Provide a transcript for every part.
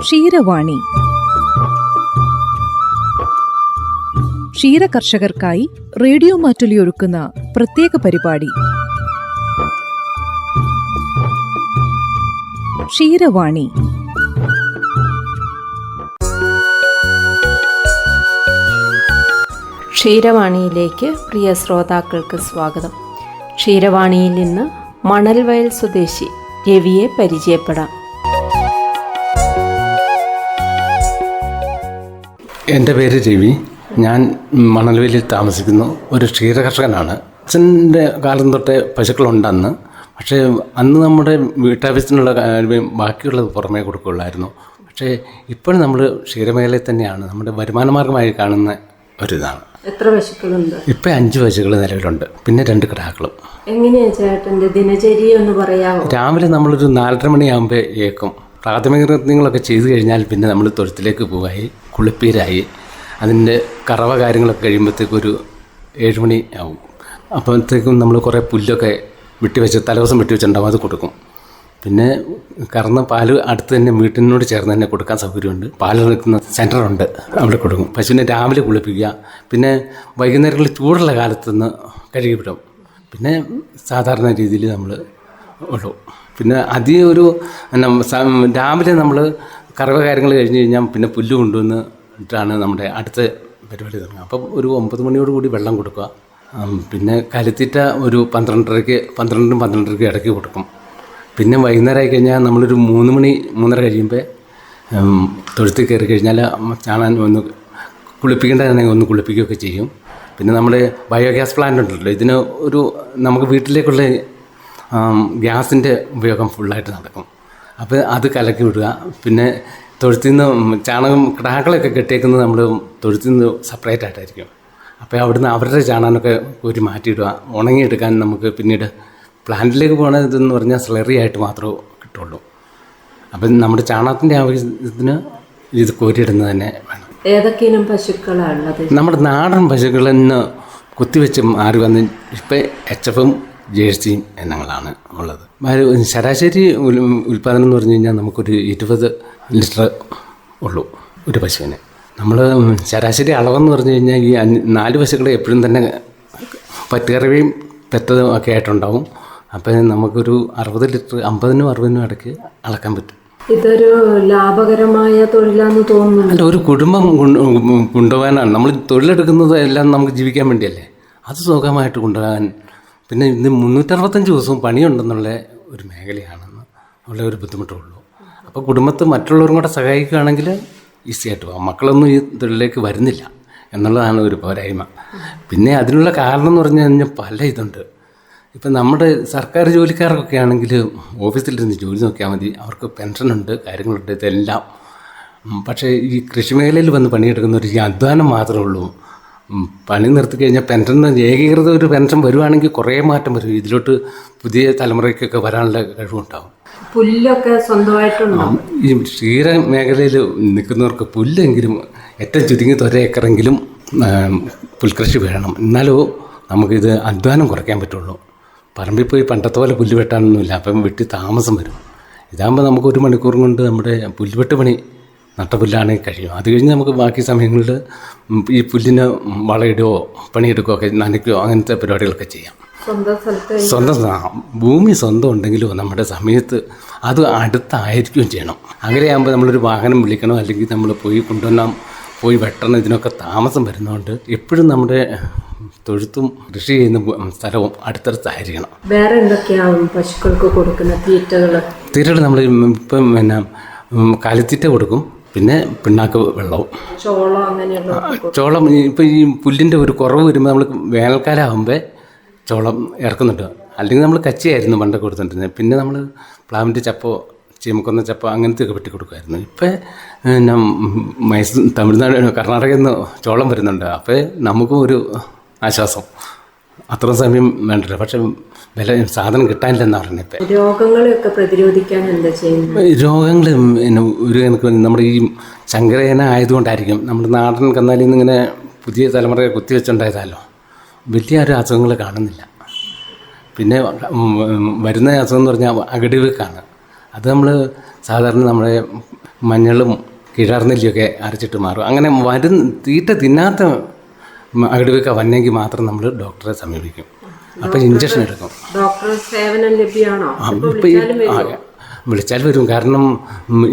ക്ഷീരവാണി ക്ഷീര കർഷകർക്കായി റേഡിയോ മാറ്റുലി ഒരുക്കുന്ന പ്രത്യേക പരിപാടി ക്ഷീരവാണി. ക്ഷീരവാണിയിലേക്ക് പ്രിയ ശ്രോതാക്കൾക്ക് സ്വാഗതം. ക്ഷീരവാണിയിൽ ഇന്ന് മണൽവയൽ സ്വദേശി രവിയെ പരിചയപ്പെടാം. എൻ്റെ പേര് രവി. ഞാൻ മണൽവയലിൽ താമസിക്കുന്നു. ഒരു ക്ഷീരകർഷകനാണ്. അച്ഛൻ്റെ കാലം തൊട്ടേ പശുക്കളുണ്ടെന്ന്. പക്ഷേ അന്ന് നമ്മുടെ വീട്ടാവശ്യത്തിനുള്ള ബാക്കിയുള്ളത് പുറമേ കൊടുക്കുകയുള്ളായിരുന്നു. പക്ഷേ ഇപ്പോഴും നമ്മൾ ക്ഷീരമേഖലയിൽ തന്നെയാണ് നമ്മുടെ വരുമാനമാർഗമായി കാണുന്ന ഒരിതാണ്. എത്ര പശുക്കളുണ്ട്? ഇപ്പം 5 പശുക്കൾ നിലവിലുണ്ട്, പിന്നെ 2 കിടാക്കളും. എങ്ങനെയാണ് ചേട്ടൻ്റെ ദിനചര്യ ഒന്ന് പറയാമോ? രാവിലെ നമ്മളൊരു 4:30 മണിയാകുമ്പോൾ ഏക്കും. പ്രാഥമിക കൃത്യങ്ങളൊക്കെ ചെയ്തു കഴിഞ്ഞാൽ പിന്നെ നമ്മൾ തൊഴുത്തിലേക്ക് പോകായി, കുളിപ്പീരായി, അതിൻ്റെ കറവ കാര്യങ്ങളൊക്കെ കഴിയുമ്പോഴത്തേക്കും ഒരു 7 മണി ആവും. അപ്പോഴത്തേക്കും നമ്മൾ കുറേ പുല്ലൊക്കെ തലേദിവസം വെട്ടിവെച്ചിട്ടുണ്ടാവും, അത് കൊടുക്കും. പിന്നെ കറന്ന പാല് അടുത്ത് തന്നെ വീട്ടിനോട് ചേർന്ന് തന്നെ കൊടുക്കാൻ സൗകര്യമുണ്ട്. പാലെടുക്കുന്ന സെൻറ്ററുണ്ട്, അവിടെ കൊടുക്കും. പശുവിനെ രാവിലെ കുളിപ്പിക്കുക, പിന്നെ വൈകുന്നേരങ്ങളിൽ ചൂടുള്ള കാലത്തുനിന്ന് കഴുകി വിടും. പിന്നെ സാധാരണ രീതിയിൽ നമ്മൾ ഉള്ളൂ. പിന്നെ അധികം ഒരു രാവിലെ നമ്മൾ കറവ കാര്യങ്ങൾ കഴിഞ്ഞ് കഴിഞ്ഞാൽ പിന്നെ പുല്ല് കൊണ്ടുവന്നിട്ടാണ് നമ്മുടെ അടുത്ത പരിപാടി തുടങ്ങുക. അപ്പം ഒരു 9 മണിയോടുകൂടി വെള്ളം കൊടുക്കുക. പിന്നെ കരുത്തിറ്റ ഒരു 12:30 ഇടയ്ക്ക് കൊടുക്കും. പിന്നെ വൈകുന്നേരം ആയി കഴിഞ്ഞാൽ നമ്മളൊരു 3:30 കഴിയുമ്പോൾ തൊഴുത്തിൽ കയറി കഴിഞ്ഞാൽ ചാണാൻ ഒന്ന് കുളിപ്പിക്കേണ്ടതാണെങ്കിൽ ഒന്ന് കുളിപ്പിക്കുകയൊക്കെ ചെയ്യും. പിന്നെ നമ്മുടെ ബയോഗ്യാസ് പ്ലാന്റ് ഉണ്ടല്ലോ, ഇതിന് ഒരു നമുക്ക് വീട്ടിലേക്കുള്ള ഗ്യാസിൻ്റെ ഉപയോഗം ഫുള്ളായിട്ട് നടക്കും. അപ്പോൾ അത് കലക്കി വിടുക. പിന്നെ തൊഴുത്തിൽ നിന്ന് ചാണകം കിടാക്കളൊക്കെ കെട്ടിയേക്കുന്നത് നമ്മൾ തൊഴുത്തിൽ നിന്ന് സെപ്പറേറ്റ് ആയിട്ടായിരിക്കും. അപ്പോൾ അവിടുന്ന് അവരുടെ ചാണകമൊക്കെ ഒരു മാറ്റിയിടുക. ഉണങ്ങിയെടുക്കാൻ നമുക്ക് പിന്നീട് പ്ലാന്റിലേക്ക് പോകണതെന്ന് പറഞ്ഞാൽ സ്ലറി ആയിട്ട് മാത്രമേ കിട്ടുള്ളൂ. അപ്പം നമ്മുടെ ചാണകത്തിൻ്റെ ആവശ്യത്തിന് ഇത് കോരിയിടുന്നത് തന്നെ വേണം. ഏതൊക്കെയും പശുക്കളാണുള്ളത്? നമ്മുടെ നാടൻ പശുക്കളിൽ നിന്ന് കുത്തിവെച്ച് മാറി വന്ന് ഇപ്പം HFും ജേഴ്സിയും എന്നങ്ങളാണ് ഉള്ളത്. ശരാശരി ഉൽപ്പാദനം എന്ന് പറഞ്ഞു കഴിഞ്ഞാൽ നമുക്കൊരു 20 ലിറ്റർ ഉള്ളൂ ഒരു പശുവിന്. നമ്മൾ ശരാശരി അളവെന്ന് പറഞ്ഞു കഴിഞ്ഞാൽ ഈ 4 പശുക്കളെ എപ്പോഴും തന്നെ പറ്റുകറിയും പെറ്റതും ഒക്കെ ആയിട്ടുണ്ടാവും. അപ്പം നമുക്കൊരു 60 ലിറ്റർ 50-നും 60-നും ഇടയ്ക്ക് അളക്കാൻ പറ്റും. ഇതൊരു ലാഭകരമായ തൊഴിലാണെന്ന് തോന്നുന്നു. അല്ല, ഒരു കുടുംബം കൊണ്ടുപോകാനാണ് നമ്മൾ തൊഴിലെടുക്കുന്നത്. എല്ലാം നമുക്ക് ജീവിക്കാൻ വേണ്ടിയല്ലേ, അത് സുഖമായിട്ട് കൊണ്ടുപോകാൻ. പിന്നെ ഇന്ന് 365 ദിവസവും പണിയുണ്ടെന്നുള്ള ഒരു മേഖലയാണെന്ന് ഉള്ള ഒരു ബുദ്ധിമുട്ടുള്ളൂ. അപ്പോൾ കുടുംബത്തെ മറ്റുള്ളവരും കൂടെ സഹായിക്കുകയാണെങ്കിൽ ഈസി ആയിട്ട് പോകാം. മക്കളൊന്നും ഈ തൊഴിലേക്ക് വരുന്നില്ല എന്നുള്ളതാണ് ഒരു പോരായ്മ. പിന്നെ അതിനുള്ള കാരണം എന്ന് പറഞ്ഞു കഴിഞ്ഞാൽ പല ഇതുണ്ട്. ഇപ്പം നമ്മുടെ സർക്കാർ ജോലിക്കാർക്കൊക്കെ ആണെങ്കിൽ ഓഫീസിലിരുന്ന് ജോലി നോക്കിയാൽ മതി, അവർക്ക് പെൻഷനുണ്ട്, കാര്യങ്ങളുണ്ട്, ഇതെല്ലാം. പക്ഷേ ഈ കൃഷിമേഖലയിൽ വന്ന് പണിയെടുക്കുന്നവർ ഈ അധ്വാനം മാത്രമേ ഉള്ളൂ. പണി നിർത്തി കഴിഞ്ഞാൽ പെൻഷൻ ഏകീകൃത ഒരു പെൻഷൻ വരുവാണെങ്കിൽ കുറേ മാറ്റം വരും. ഇതിലോട്ട് പുതിയ തലമുറയ്ക്കൊക്കെ വരാനുള്ള കഴിവുണ്ടാവും. പുല്ലൊക്കെ സ്വന്തമായിട്ടുണ്ടാവും. ഈ ക്ഷീര മേഖലയിൽ നിൽക്കുന്നവർക്ക് പുല്ലെങ്കിലും ഏറ്റവും ചുരുങ്ങിയത് 1 ഏക്കറെങ്കിലും പുൽകൃഷി വേണം. എന്നാലോ നമുക്കിത് അധ്വാനം കുറയ്ക്കാൻ പറ്റുള്ളൂ. പറമ്പിൽ പോയി പണ്ടത്തെ പോലെ പുല്ല് വെട്ടാനൊന്നുമില്ല. അപ്പം വെട്ടി താമസം വരും. ഇതാകുമ്പോൾ നമുക്ക് 1 മണിക്കൂർ കൊണ്ട് നമ്മുടെ പുല്ലുവെട്ട് പണി നട്ടപുല്ലാണെങ്കിൽ കഴിയും. അത് കഴിഞ്ഞ് നമുക്ക് ബാക്കി സമയങ്ങളിൽ ഈ പുല്ലിന് വളയിടുകയോ പണിയെടുക്കുകയോ ഒക്കെ നനയ്ക്കുകയോ അങ്ങനത്തെ പരിപാടികളൊക്കെ ചെയ്യാം. സ്വന്തം ഭൂമി സ്വന്തം ഉണ്ടെങ്കിലോ നമ്മുടെ സമയത്ത് അത് അടുത്തായിരിക്കുകയും ചെയ്യണം. അങ്ങനെയാകുമ്പോൾ നമ്മളൊരു വാഹനം വിളിക്കണം, അല്ലെങ്കിൽ നമ്മൾ പോയി വെട്ടണം, ഇതിനൊക്കെ താമസം വരുന്നതുകൊണ്ട് എപ്പോഴും നമ്മുടെ തൊഴുത്തും കൃഷി ചെയ്യുന്ന സ്ഥലവും അടുത്തടുത്തായിരിക്കണം. വേറെ എന്തൊക്കെയാണ് പശുക്കൾക്ക് കൊടുക്കുന്ന തീറ്റകൾ? നമ്മൾ ഇപ്പം കാലിത്തീറ്റ കൊടുക്കും, പിന്നെ പിണ്ണാക്ക് വെള്ളവും. ചോളം ഇപ്പം ഈ പുല്ലിൻ്റെ ഒരു കുറവ് വരുമ്പോൾ നമ്മൾ വേനൽക്കാലം ആകുമ്പോൾ ചോളം ഇറക്കുന്നുണ്ട്. അല്ലെങ്കിൽ നമ്മൾ കച്ചിയായിരുന്നു പണ്ട് കൊടുത്തുകൊണ്ടിരുന്നത്. പിന്നെ നമ്മൾ പ്ലാവിൻ്റെ ചപ്പോ ചീമക്കൊന്ന ചപ്പ അങ്ങനത്തെയൊക്കെ വെട്ടി കൊടുക്കുമായിരുന്നു. ഇപ്പം തമിഴ്നാട് കർണാടകയിൽ നിന്ന് ചോളം വരുന്നുണ്ട്. അപ്പോൾ നമുക്കും ഒരു ആശ്വാസം. അത്ര സമയം വേണ്ടല്ലോ. പക്ഷെ സാധനം കിട്ടാനില്ലെന്ന് പറഞ്ഞിട്ട് രോഗങ്ങളെയൊക്കെ പ്രതിരോധിക്കാൻ എന്താ ചെയ്യുന്നത്? രോഗങ്ങൾ ഒരു നമ്മുടെ ഈ ശങ്കരേന ആയതുകൊണ്ടായിരിക്കും. നമ്മുടെ നാടൻ കന്നാലിൽ നിന്ന് ഇങ്ങനെ പുതിയ തലമുറയെ കുത്തിവെച്ചുണ്ടായതാലോ വലിയ ഒരു അസുഖങ്ങൾ കാണുന്നില്ല. പിന്നെ വരുന്ന അസുഖം എന്ന് പറഞ്ഞാൽ അകിടുവീക്കാണ്. അത് നമ്മൾ സാധാരണ നമ്മുടെ മഞ്ഞളും കിഴാർനെല്ലിയൊക്കെ അരച്ചിട്ട് മാറും. അങ്ങനെ തീറ്റ തിന്നാത്ത അകിടുവീക്ക വന്നെങ്കിൽ മാത്രം നമ്മൾ ഡോക്ടറെ സമീപിക്കും. അപ്പം ഇഞ്ചക്ഷൻ എടുക്കും. ഡോക്ടർ സേവനം ലഭ്യമാണോ? ഇപ്പം വിളിച്ചാൽ വരും. കാരണം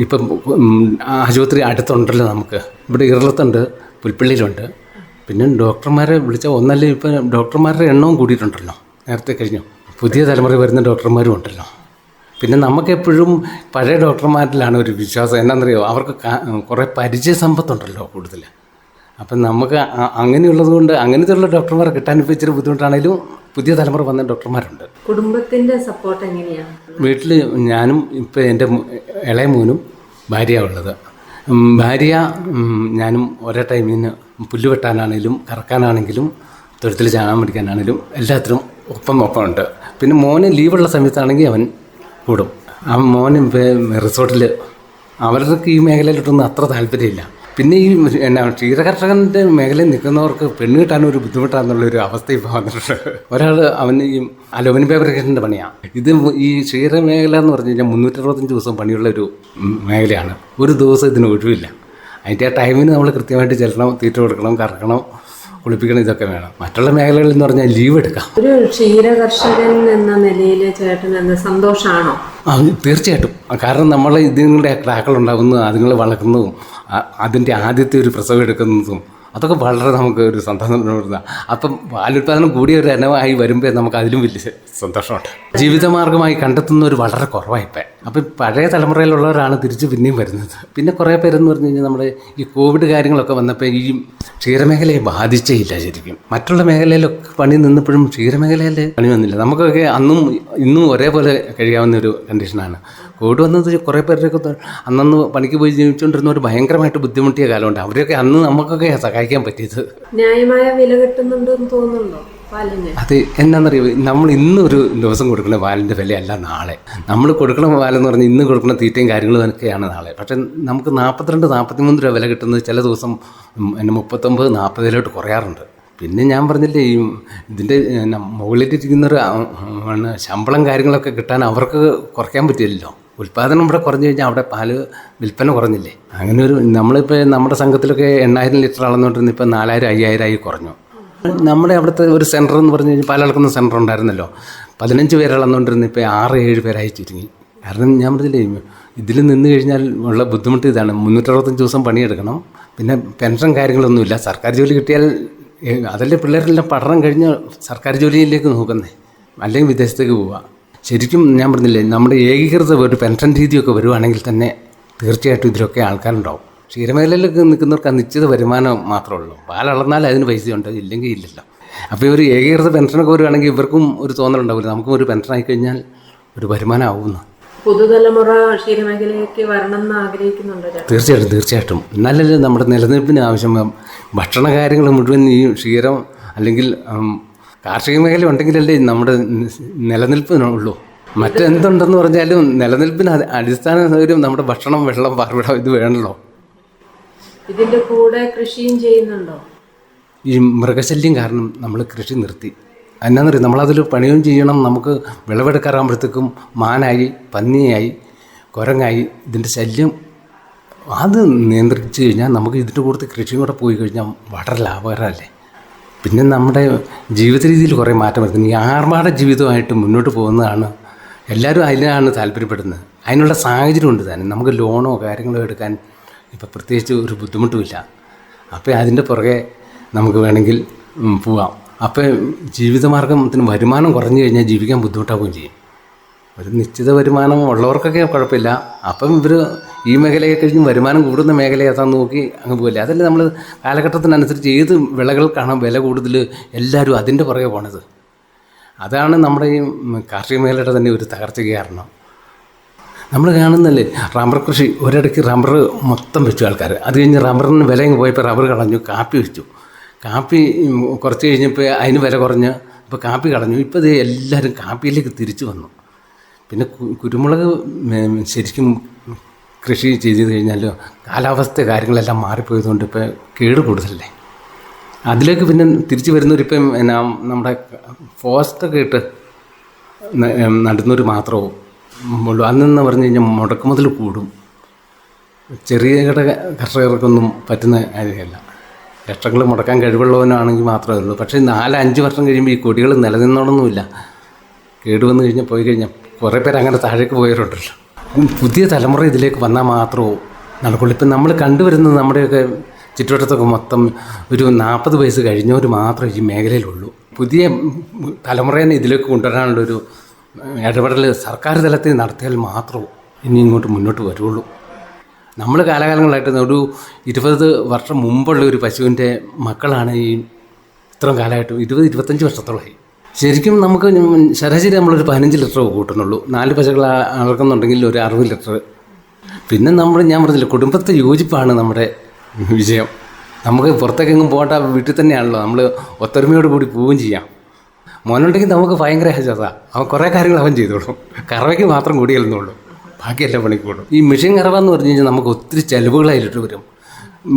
ഇപ്പം ആശുപത്രി അടുത്തുണ്ടല്ലോ. നമുക്ക് ഇവിടെ ഇറളത്തുണ്ട്, പുൽപ്പള്ളിയിലുണ്ട്. പിന്നെ ഡോക്ടർമാരെ വിളിച്ചാൽ ഒന്നല്ലേ ഇപ്പം ഡോക്ടർമാരുടെ എണ്ണവും കൂടിയിട്ടുണ്ടല്ലോ. നേരത്തെ കഴിഞ്ഞു പുതിയ തലമുറ വരുന്ന ഡോക്ടർമാരും ഉണ്ടല്ലോ. പിന്നെ നമുക്കെപ്പോഴും പഴയ ഡോക്ടർമാരിലാണ് ഒരു വിശ്വാസം. എന്നാണെന്നറിയോ, അവർക്ക് കുറേ പരിചയ സമ്പത്തുണ്ടല്ലോ കൂടുതൽ. അപ്പം നമുക്ക് അങ്ങനെയുള്ളത് കൊണ്ട് അങ്ങനത്തെയുള്ള ഡോക്ടർമാരെ കിട്ടാൻ ഇപ്പോൾ ഇച്ചിരി ബുദ്ധിമുട്ടാണെങ്കിലും പുതിയ തലമുറ വന്ന ഡോക്ടർമാരുണ്ട്. കുടുംബത്തിൻ്റെ സപ്പോർട്ട് എങ്ങനെയാണ്? വീട്ടിൽ ഞാനും ഇപ്പോൾ എൻ്റെ ഇളയ മോനും ഭാര്യയാണ് ഉള്ളത്. ഭാര്യ ഞാനും ഒരേ ടൈമിന് പുല്ല് വെട്ടാനാണെങ്കിലും കറക്കാനാണെങ്കിലും തൊഴുത്തിൽ ചാണകം പിടിക്കാനാണെങ്കിലും എല്ലാത്തിനും ഒപ്പം ഉണ്ട്. പിന്നെ മോന് ലീവുള്ള സമയത്താണെങ്കിൽ അവൻ കൂടും. അവൻ മോന് റിസോർട്ടിൽ അവർക്ക് ഈ മേഖലയിലോട്ടൊന്നും അത്ര താല്പര്യമില്ല. പിന്നെ ഈ ക്ഷീരകർഷകൻ്റെ മേഖലയിൽ നിൽക്കുന്നവർക്ക് പെണ്ണ് കിട്ടാനൊരു ബുദ്ധിമുട്ടാണെന്നുള്ളൊരു അവസ്ഥ ഇപ്പോൾ വന്നിട്ടുണ്ട്. ഒരാൾ അവന് ഈ അലുമിനിയം ഫാബ്രിക്കേഷൻ്റെ പണിയാണ്. ഇത് ഈ ക്ഷീര മേഖല എന്ന് പറഞ്ഞു കഴിഞ്ഞാൽ 365 ദിവസം പണിയുള്ള ഒരു മേഖലയാണ്. ഒരു ദിവസം ഇതിന് ഒഴിവില്ല. അതിൻ്റെ ആ ടൈമിന് നമ്മൾ കൃത്യമായിട്ട് ചെല്ലണം, തീറ്റ കൊടുക്കണം, കറക്കണം, കുളിപ്പിക്കണം, ഇതൊക്കെ വേണം. മറ്റുള്ള മേഖലകളിൽ എന്ന് പറഞ്ഞാൽ ലീവ് എടുക്കാം. ഒരു ക്ഷീരകർഷകൻ എന്ന നിലയിൽ ചേട്ടൻ എന്ന സന്തോഷമാണോ? തീർച്ചയായിട്ടും. കാരണം നമ്മൾ ഇതിങ്ങളുടെ ക്രാക്കളുണ്ടാകുന്നതും അതുങ്ങളെ വളർക്കുന്നതും അതിൻ്റെ ആദ്യത്തെ ഒരു പ്രസവം എടുക്കുന്നതും അതൊക്കെ വളരെ നമുക്ക് ഒരു സന്തോഷം. അപ്പം പാലുൽപാദനം കൂടിയ ഒരു ഇനമായി വരുമ്പോൾ നമുക്ക് അതിലും വലിയ സന്തോഷമുണ്ട്. ജീവിതമാർഗമായി കണ്ടെത്തുന്നവർ വളരെ കുറവായിപ്പോൾ. അപ്പം പഴയ തലമുറയിലുള്ളവരാണ് തിരിച്ച് പിന്നെയും വരുന്നത്. പിന്നെ കുറേ പേരെന്ന് പറഞ്ഞു കഴിഞ്ഞാൽ നമ്മുടെ ഈ കോവിഡ് കാര്യങ്ങളൊക്കെ വന്നപ്പോൾ ഈ ക്ഷീരമേഖലയെ ബാധിച്ചേ ഇല്ല ശരിക്കും. മറ്റുള്ള മേഖലയിലൊക്കെ പണി നിന്നപ്പോഴും ക്ഷീരമേഖലയിൽ പണി വന്നില്ല. നമുക്കൊക്കെ അന്നും ഇന്നും ഒരേപോലെ കഴിയാവുന്ന ഒരു കണ്ടീഷനാണ്. കോവിഡ് വന്നത് കുറേ പേരൊക്കെ അന്നന്ന് പണിക്ക് പോയി ജീവിച്ചുകൊണ്ടിരുന്നവർ ഭയങ്കരമായിട്ട് ബുദ്ധിമുട്ടിയ കാലമുണ്ട്. അവരൊക്കെ അന്ന് നമുക്കൊക്കെ സഹായിക്കാൻ പറ്റിയത്. ന്യായമായ വില കിട്ടുന്നുണ്ടെന്ന് തോന്നുന്നുണ്ടോ പാലിന്? അത് എന്നാന്നറിയോ, നമ്മൾ ഇന്നൊരു ദിവസം കൊടുക്കുന്ന പാലിൻ്റെ വിലയല്ല നാളെ. നമ്മൾ കൊടുക്കണ പാലെന്ന് പറഞ്ഞാൽ ഇന്ന് കൊടുക്കുന്ന തീറ്റയും കാര്യങ്ങളും ഒക്കെയാണ് നാളെ. പക്ഷേ നമുക്ക് 42-43 രൂപ വില കിട്ടുന്നത് ചില ദിവസം 39-40 കുറയാറുണ്ട്. പിന്നെ ഞാൻ പറഞ്ഞില്ലേ, ഈ ഇതിൻ്റെ മുകളിലിരിക്കുന്നൊരു ശമ്പളം കാര്യങ്ങളൊക്കെ കിട്ടാൻ അവർക്ക് കുറയ്ക്കാൻ പറ്റില്ലല്ലോ. ഉൽപ്പാദനം ഇവിടെ കുറഞ്ഞു കഴിഞ്ഞാൽ അവിടെ പാല് വിൽപ്പന കുറഞ്ഞില്ലേ. അങ്ങനെ ഒരു നമ്മളിപ്പോൾ നമ്മുടെ സംഘത്തിലൊക്കെ 8000 ലിറ്റർ അളന്നുകൊണ്ടിരുന്ന ഇപ്പോൾ 4000-5000 ആയി കുറഞ്ഞു. നമ്മുടെ അവിടുത്തെ ഒരു സെൻറ്റർ എന്ന് പറഞ്ഞു കഴിഞ്ഞാൽ പാലളക്കുന്ന സെൻറ്റർ ഉണ്ടായിരുന്നല്ലോ, 15 പേര് അളന്നുകൊണ്ടിരുന്ന ഇപ്പോൾ 6-7 പേരായി ചുരുങ്ങി. കാരണം ഞാൻ പറഞ്ഞില്ലേ, ഇതിൽ നിന്ന് കഴിഞ്ഞാൽ ഉള്ള ബുദ്ധിമുട്ട് ഇതാണ്. 365 ദിവസം പണിയെടുക്കണം. പിന്നെ പെൻഷൻ കാര്യങ്ങളൊന്നുമില്ല. സർക്കാർ ജോലി കിട്ടിയാൽ അതല്ലേ പിള്ളേരെല്ലാം പഠനം കഴിഞ്ഞ് സർക്കാർ ജോലിയിലേക്ക് നോക്കുന്നേ, അല്ലെങ്കിൽ വിദേശത്തേക്ക് പോവുക. ശരിക്കും ഞാൻ പറഞ്ഞില്ലേ, നമ്മുടെ ഏകീകൃത ഒരു പെൻഷൻ രീതിയൊക്കെ വരുവാണെങ്കിൽ തന്നെ തീർച്ചയായിട്ടും ഇതിലൊക്കെ ആൾക്കാരുണ്ടാവും. ക്ഷീരമേഖലയിലൊക്കെ നിൽക്കുന്നവർക്ക് നിശ്ചിത വരുമാനം മാത്രമേ ഉള്ളൂ. പാലളന്നാൽ അതിന് പൈസയുണ്ട്, ഇല്ലെങ്കിൽ ഇല്ലല്ലോ. അപ്പോൾ ഒരു ഏകീകൃത പെൻഷനൊക്കെ വരുവാണെങ്കിൽ ഇവർക്കും ഒരു തോന്നലുണ്ടാവില്ല, നമുക്കും ഒരു പെൻഷനായി കഴിഞ്ഞാൽ ഒരു വരുമാനം ആവുമെന്ന്. പുതുതലമുറ ക്ഷീരമേഖലയിലേക്ക് വരണം എന്ന് ആഗ്രഹിക്കുന്നുണ്ട്? തീർച്ചയായിട്ടും. എന്നാലല്ലേ നമ്മുടെ നിലനിൽപ്പിന് ആവശ്യം. ഭക്ഷണ കാര്യങ്ങൾ മുഴുവൻ ഈ ക്ഷീരം അല്ലെങ്കിൽ കാർഷിക മേഖല ഉണ്ടെങ്കിലല്ലേ നമ്മുടെ നിലനിൽപ്പിനുള്ളൂ. മറ്റെന്തുണ്ടെന്ന് പറഞ്ഞാലും നിലനിൽപ്പിന് അടിസ്ഥാന സൗകര്യം നമ്മുടെ ഭക്ഷണം, വെള്ളം, പാർപ്പിടം ഇത് വേണമല്ലോ. ഇതിൻ്റെ കൂടെ കൃഷിയും ചെയ്യുന്നുണ്ടോ? ഈ മൃഗശല്യം കാരണം നമ്മൾ കൃഷി നിർത്തി. എന്നാന്നറിയാം, നമ്മളതിൽ പണിയും ചെയ്യണം. നമുക്ക് വിളവെടുക്കാറാകുമ്പോഴത്തേക്കും മാനായി, പന്നിയായി, കുരങ്ങായി, ഇതിൻ്റെ ശല്യം അത് നിയന്ത്രിച്ച് കഴിഞ്ഞാൽ നമുക്ക് ഇതിൻ്റെ കൂടുതൽ കൃഷിയും കൂടെ പോയി കഴിഞ്ഞാൽ വളരെ ലാഭകരമല്ലേ. പിന്നെ നമ്മുടെ ജീവിത രീതിയിൽ കുറേ മാറ്റം വരുത്തുന്നു. ഈ ആർഭാട ജീവിതമായിട്ട് മുന്നോട്ട് പോകുന്നതാണ് എല്ലാവരും, അതിനാണ് താല്പര്യപ്പെടുന്നത്. അതിനുള്ള സാഹചര്യം ഉണ്ട് തന്നെ. നമുക്ക് ലോണോ കാര്യങ്ങളോ എടുക്കാൻ ഇപ്പോൾ പ്രത്യേകിച്ച് ഒരു ബുദ്ധിമുട്ടുമില്ല. അപ്പോൾ അതിൻ്റെ പുറകെ നമുക്ക് വേണമെങ്കിൽ പോവാം. അപ്പോൾ ജീവിതമാർഗത്തിന് വരുമാനം കുറഞ്ഞു കഴിഞ്ഞാൽ ജീവിക്കാൻ ബുദ്ധിമുട്ടാവുകയും ചെയ്യും. ഒരു നിശ്ചിത വരുമാനം ഉള്ളവർക്കൊക്കെ കുഴപ്പമില്ല. അപ്പം ഇവർ ഈ മേഖലയെ കഴിഞ്ഞ് വരുമാനം കൂടുന്ന മേഖല ഏതാണെന്ന് നോക്കി അങ്ങ് പോകില്ല. അതല്ലേ നമ്മൾ കാലഘട്ടത്തിനനുസരിച്ച് ഏത് വിളകൾക്കാണ് വില കൂടുതൽ എല്ലാവരും അതിൻ്റെ പുറകെ പോണത്. അതാണ് നമ്മുടെ ഈ കാർഷിക മേഖലയുടെ തന്നെ ഒരു തകർച്ചയ്ക്ക് കാരണം. നമ്മൾ കാണുന്നല്ലേ റബ്ബർ കൃഷി. ഒരിടയ്ക്ക് റബ്ബർ മൊത്തം വെച്ചു ആൾക്കാർ. അത് കഴിഞ്ഞ് റബ്ബറിന് വില പോയപ്പോൾ റബ്ബർ കളഞ്ഞു, കാപ്പി വെച്ചു. കാപ്പി കുറച്ച് കഴിഞ്ഞപ്പോൾ അതിന് വില കുറഞ്ഞ് ഇപ്പോൾ കാപ്പി കളഞ്ഞു. ഇപ്പോൾ ഇത് എല്ലാവരും കാപ്പിയിലേക്ക് തിരിച്ചു വന്നു. പിന്നെ കുരുമുളക് ശരിക്കും കൃഷി ചെയ്ത് കഴിഞ്ഞാൽ കാലാവസ്ഥ കാര്യങ്ങളെല്ലാം മാറിപ്പോയതുകൊണ്ട് ഇപ്പോൾ കേട് കൂടുതലല്ലേ. അതിലേക്ക് പിന്നെ തിരിച്ചു വരുന്നവരിപ്പം നമ്മുടെ ഫോസ്റ്റൊക്കെ ഇട്ട് നടുന്നവർ മാത്രമേ ഉള്ളൂ. അന്നെന്ന് പറഞ്ഞു കഴിഞ്ഞാൽ മുടക്കുമുതൽ കൂടും. ചെറിയ കർഷകർക്കൊന്നും പറ്റുന്ന കാര്യമല്ല. ലക്ഷങ്ങൾ മുടക്കാൻ കഴിവുള്ളവനാണെങ്കിൽ മാത്രമേ ഉള്ളൂ. പക്ഷേ 4-5 വർഷം കഴിയുമ്പോൾ ഈ കൊടികൾ നിലനിന്നോടൊന്നുമില്ല. കേടുവന്ന് കഴിഞ്ഞാൽ പോയി കഴിഞ്ഞാൽ കുറേ പേര് അങ്ങനെ താഴേക്ക് പോയവരുണ്ടല്ലോ. പുതിയ തലമുറ ഇതിലേക്ക് വന്നാൽ മാത്രമേ നടക്കുള്ളൂ. ഇപ്പം നമ്മൾ കണ്ടുവരുന്നത് നമ്മുടെയൊക്കെ ചുറ്റുവട്ടത്തൊക്കെ മൊത്തം ഒരു 40 വയസ്സ് കഴിഞ്ഞവർ മാത്രമേ ഈ മേഖലയിലുള്ളൂ. പുതിയ തലമുറയെ ഇതിലേക്ക് കൊണ്ടുവരാനുള്ളൊരു ഇടപെടൽ സർക്കാർ തലത്തിൽ നടത്തിയാൽ മാത്രമേ ഇനി ഇങ്ങോട്ട് മുന്നോട്ട് വരുള്ളൂ. നമ്മൾ കാലാകാലങ്ങളായിട്ട് ഒരു 20 വർഷം മുമ്പുള്ള ഒരു പശുവിൻ്റെ മക്കളാണ് ഈ ഇത്രയും കാലമായിട്ട് 20-25 വർഷത്തോളമായി. ശരിക്കും നമുക്ക് ശരാശരി നമ്മളൊരു 15 ലിറ്റർ കൂട്ടുന്നുള്ളൂ. 4 പശുക്കൾ അളക്കുന്നുണ്ടെങ്കിൽ ഒരു 60 ലിറ്റർ. പിന്നെ ഞാൻ പറഞ്ഞില്ല, കുടുംബത്തെ യോജിപ്പാണ് നമ്മുടെ വിജയം. നമുക്ക് പുറത്തേക്കെങ്ങും പോകേണ്ട, വീട്ടിൽ തന്നെയാണല്ലോ. നമ്മൾ ഒത്തൊരുമയോട് കൂടി പോവുകയും ചെയ്യാം. മോനുണ്ടെങ്കിൽ നമുക്ക് ഭയങ്കര ആശ്വാസമാണ്. അവൻ കുറേ കാര്യങ്ങൾ അവൻ ചെയ്തോളും. കറവയ്ക്ക് മാത്രം കൂടിയല്ലെന്നുള്ളൂ, ബാക്കിയെല്ലാം പണിക്ക് കൂടും. ഈ മെഷീൻ കറവ എന്ന് പറഞ്ഞു കഴിഞ്ഞാൽ നമുക്ക് ഒത്തിരി ചിലവുകളായിട്ട് വരും.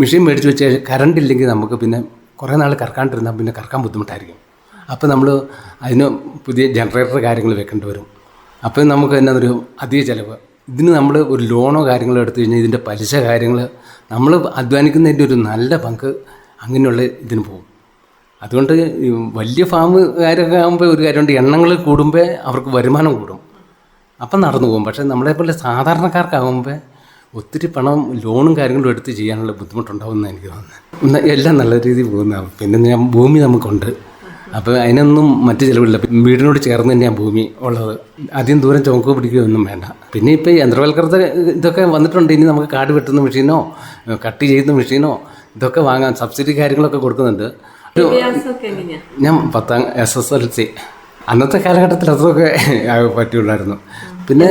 മെഷീൻ മേടിച്ച് വെച്ച് കറണ്ട് ഇല്ലെങ്കിൽ നമുക്ക് പിന്നെ കുറേ നാൾ കറക്കാണ്ടിരുന്നാൽ പിന്നെ കറക്കാൻ ബുദ്ധിമുട്ടായിരിക്കും. അപ്പോൾ നമ്മൾ അതിന് പുതിയ ജനറേറ്റർ കാര്യങ്ങൾ വെക്കേണ്ടി വരും. അപ്പോൾ നമുക്ക് തന്നെ ഒരു അധിക ചിലവ്. ഇതിന് നമ്മൾ ഒരു ലോണോ കാര്യങ്ങളോ എടുത്തു കഴിഞ്ഞാൽ ഇതിൻ്റെ പലിശ കാര്യങ്ങൾ നമ്മൾ അധ്വാനിക്കുന്നതിൻ്റെ ഒരു നല്ല പങ്ക് അങ്ങനെയുള്ള ഇതിന് പോകും. അതുകൊണ്ട് ഈ വലിയ ഫാമുകാരൊക്കെ ആകുമ്പോൾ ഒരു കാര്യമുണ്ട്, എണ്ണങ്ങൾ കൂടുമ്പോൾ അവർക്ക് വരുമാനം കൂടും, അപ്പം നടന്നു പോകും. പക്ഷേ നമ്മളെപ്പോലെ സാധാരണക്കാർക്കാകുമ്പോൾ ഒത്തിരി പണം ലോണും കാര്യങ്ങളും എടുത്ത് ചെയ്യാനുള്ള ബുദ്ധിമുട്ടുണ്ടാവുമെന്ന് എനിക്ക് തോന്നുന്നത്. എല്ലാം നല്ല രീതിയിൽ പോകുന്നതാണ്. പിന്നെ ഭൂമി നമുക്കുണ്ട്, അപ്പോൾ അതിനൊന്നും മറ്റു ചിലവില്ല. വീടിനോട് ചേർന്ന് തന്നെയാണ് ഭൂമി ഉള്ളത്. അധികം ദൂരം ചുമക്ക് പിടിക്കുകയൊന്നും വേണ്ട. പിന്നെ ഇപ്പോൾ യന്ത്രവൽക്കൃത ഇതൊക്കെ വന്നിട്ടുണ്ട്. ഇനി നമുക്ക് കാട് വെട്ടുന്ന മെഷീനോ കട്ട് ചെയ്യുന്ന മെഷീനോ ഇതൊക്കെ വാങ്ങാൻ സബ്സിഡി കാര്യങ്ങളൊക്കെ കൊടുക്കുന്നുണ്ട്. ഞാൻ 10ാം SSLC അന്നത്തെ കാലഘട്ടത്തിൽ അതൊക്കെ പറ്റിയുള്ളായിരുന്നു. പിന്നെ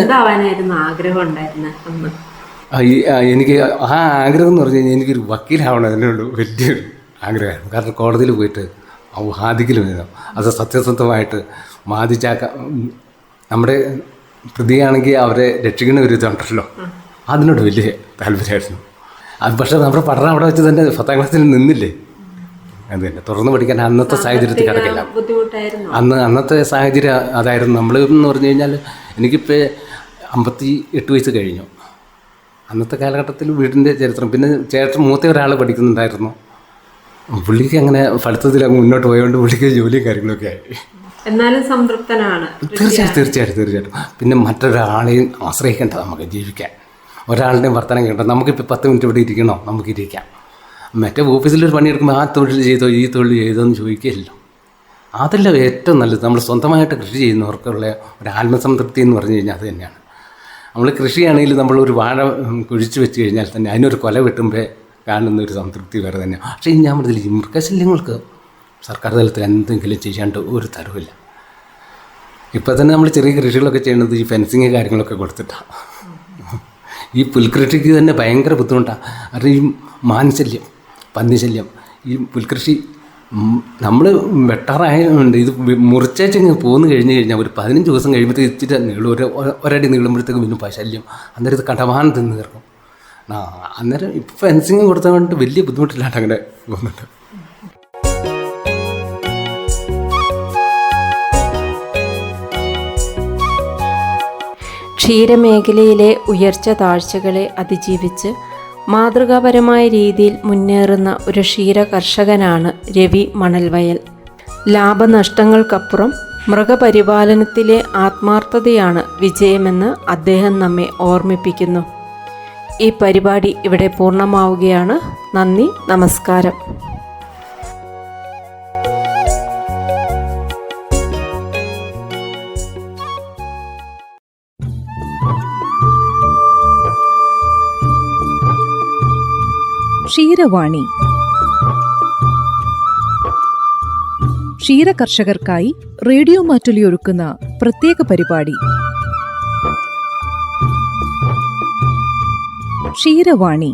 എനിക്ക് ആ ആഗ്രഹം എന്ന് പറഞ്ഞു കഴിഞ്ഞാൽ എനിക്കൊരു വക്കീലാവണം, അതിനുള്ളൂ വലിയൊരു ആഗ്രഹമായിരുന്നു. കാരണം കോടതിയിൽ പോയിട്ട് വാദിക്കലും വേണം, അത് സത്യസന്ധമായിട്ട് വാദിച്ചാക്ക. നമ്മുടെ പ്രതിയാണെങ്കിൽ അവരെ രക്ഷിക്കുന്ന ഒരു ഇതുണ്ടല്ലോ, അതിനോട് വലിയ താല്പര്യമായിരുന്നു. അത് പക്ഷേ നമ്മുടെ പഠനം അവിടെ വെച്ച് തന്നെ 10ാം ക്ലാസ്സിൽ നിന്നില്ലേ, അത് തന്നെ തുടർന്ന് പഠിക്കാൻ അന്നത്തെ സാഹചര്യത്തിൽ കിടക്കില്ല. അന്നത്തെ സാഹചര്യം അതായിരുന്നു. നമ്മൾ എന്ന് പറഞ്ഞു കഴിഞ്ഞാൽ എനിക്കിപ്പോൾ 58 വയസ്സ് കഴിഞ്ഞു. അന്നത്തെ കാലഘട്ടത്തിൽ വീടിൻ്റെ ചരിത്രം, പിന്നെ മൂത്ത ഒരാൾ പഠിക്കുന്നുണ്ടായിരുന്നു. പുള്ളിക്ക് അങ്ങനെ പഠിത്തത്തിലങ്ങ് മുന്നോട്ട് പോയതുകൊണ്ട് പുള്ളിക്ക് ജോലിയും കാര്യങ്ങളൊക്കെ ആയി. എന്നാലും സംതൃപ്തനാണ്. തീർച്ചയായിട്ടും. പിന്നെ മറ്റൊരാളെയും ആശ്രയിക്കേണ്ട നമുക്ക് ജീവിക്കാൻ. ഒരാളുടെയും വർത്തമാനം കേട്ടോ. നമുക്കിപ്പോൾ 10 മിനിറ്റ് ഇവിടെ ഇരിക്കണോ, നമുക്കിരിക്കാം. മറ്റേ ഓഫീസിലൊരു പണിയെടുക്കുമ്പോൾ ആ തൊഴിൽ ചെയ്തോ ഈ തൊഴിൽ ചെയ്തോ എന്ന് ചോദിക്കില്ലല്ലോ. അതല്ല ഏറ്റവും നല്ലത്. നമ്മൾ സ്വന്തമായിട്ട് കൃഷി ചെയ്യുന്നവർക്കുള്ള ഒരു ആത്മസംതൃപ്തി എന്ന് പറഞ്ഞു കഴിഞ്ഞാൽ അത് തന്നെയാണ്. നമ്മൾ കൃഷിയാണെങ്കിൽ നമ്മളൊരു വാഴ കുഴിച്ച് വെച്ച് കഴിഞ്ഞാൽ തന്നെ അതിനൊരു കൊല വെട്ടുമ്പോൾ കാണുന്ന ഒരു സംതൃപ്തി വേറെ തന്നെയാണ്. പക്ഷേ ഞാൻ പറഞ്ഞില്ല, ഈ മൃഗശല്യങ്ങൾക്ക് സർക്കാർ തലത്തിൽ എന്തെങ്കിലും ചെയ്യാണ്ട് ഒരു തരവില്ല. ഇപ്പോൾ തന്നെ നമ്മൾ ചെറിയ കൃഷികളൊക്കെ ചെയ്യുന്നത് ഈ ഫെൻസിങ് കാര്യങ്ങളൊക്കെ കൊടുത്തിട്ടാണ്. ഈ പുൽകൃഷിക്ക് തന്നെ ഭയങ്കര ബുദ്ധിമുട്ടാണ്. അത് ഈ മാൻശല്യം, പന്നിശല്യം, ഈ പുൽകൃഷി നമ്മൾ വെട്ടാറായതുകൊണ്ട് ഇത് മുറിച്ചേച്ചങ്ങ് പോന്നു കഴിഞ്ഞ് കഴിഞ്ഞാൽ ഒരു 15 ദിവസം കഴിയുമ്പോഴത്തേക്ക് ഇച്ചിരി നീളും, ഒരടി നീളുമ്പോഴത്തേക്കും പിന്നെ ശല്യം. അന്നേരം ഇത് കടമാനം തിന്ന് തീർക്കും. അന്നേരം ഇപ്പോൾ ഫെൻസിങ് കൊടുത്തതുകൊണ്ട് വലിയ ബുദ്ധിമുട്ടില്ലാണ്ട് അങ്ങനെ പോകുന്നുണ്ട്. ക്ഷീരമേഖലയിലെ ഉയർച്ച താഴ്ചകളെ അതിജീവിച്ച് മാതൃകാപരമായ രീതിയിൽ മുന്നേറുന്ന ഒരു ക്ഷീര കർഷകനാണ് രവി മണൽവയൽ. ലാഭനഷ്ടങ്ങൾക്കപ്പുറം മൃഗപരിപാലനത്തിലെ ആത്മാർത്ഥതയാണ് വിജയമെന്ന് അദ്ദേഹം നമ്മെ ഓർമ്മിപ്പിക്കുന്നു. ഈ പരിപാടി ഇവിടെ പൂർണ്ണമാവുകയാണ്. നന്ദി, നമസ്കാരം. ക്ഷീരവാണി, ക്ഷീരകർഷകർക്കായി റേഡിയോ മാറ്റുലി ഒരുക്കുന്ന പ്രത്യേക പരിപാടി ക്ഷീരവാണി.